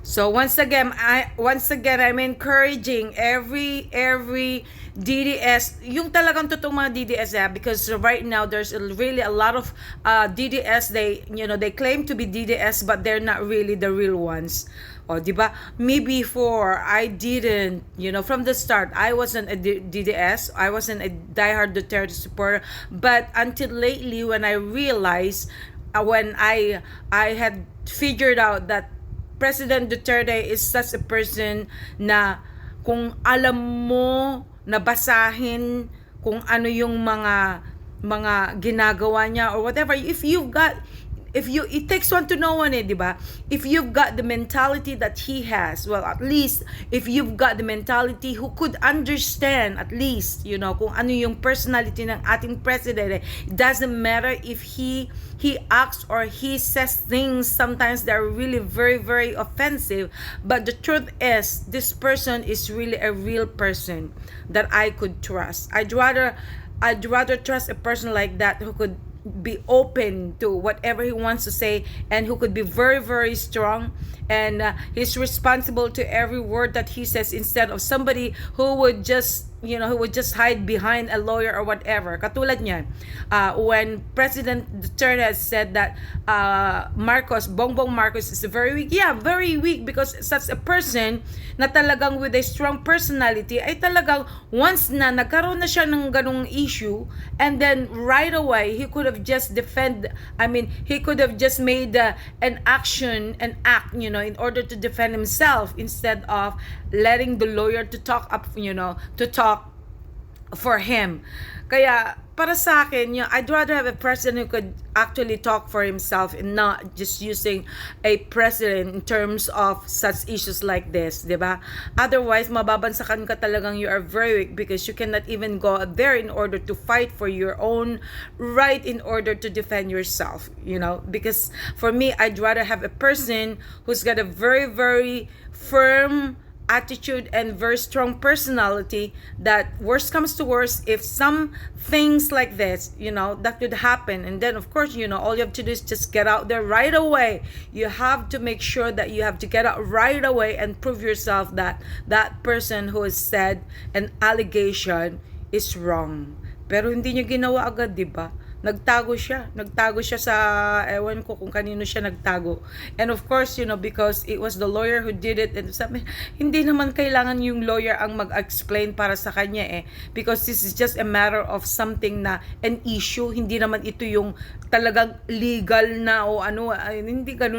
So once again, I'm encouraging every DDS, yung talagang totoong mga DDS, because right now there's really a lot of DDS. They claim to be DDS, but they're not really the real ones. O, di ba? Me before, I didn't, from the start, I wasn't a DDS. I wasn't a diehard Duterte supporter. But until lately, when I realized, when I had figured out that President Duterte is such a person na kung alam mo, nabasahin kung ano yung mga ginagawa niya or whatever, it takes one to know one, di ba? If you've got the mentality that he has, well, at least if you've got the mentality who could understand at least, kung ano yung personality ng ating president, it doesn't matter if he acts or he says things sometimes that are really very, very offensive, but the truth is this person is really a real person that I could trust. I'd rather trust a person like that who could be open to whatever he wants to say, and who could be very, very strong, and he's responsible to every word that he says, instead of somebody who would just hide behind a lawyer or whatever. Katulad niyan, when President Duterte has said that Bongbong Marcos is very weak. Yeah, very weak, because such a person na talagang with a strong personality ay talagang once na nagkaroon na siya ng ganung issue, and then right away he could have just he could have just made an act in order to defend himself, instead of letting the lawyer to talk for him. Kaya para sa akin, I'd rather have a president who could actually talk for himself, and not just using a president in terms of such issues like this, di ba? Otherwise, mababansakan ka talagang you are very weak, because you cannot even go there in order to fight for your own right, in order to defend yourself, because for me, I'd rather have a person who's got a very, very firm attitude and very strong personality, that worst comes to worst, if some things like this, that could happen, and then of course, all you have to do is just get out there right away. You have to make sure that you have to get out right away and prove yourself that that person who has said an allegation is wrong. Pero hindi niya ginawa agad, di ba? Nagtago siya sa, ewan ko kung kanino siya nagtago. And of course, because it was the lawyer who did it, and sabi, hindi naman kailangan yung lawyer ang mag-explain para sa kanya, because this is just a matter of something na an issue, hindi naman ito yung talagang legal na o ano, hindi ganun.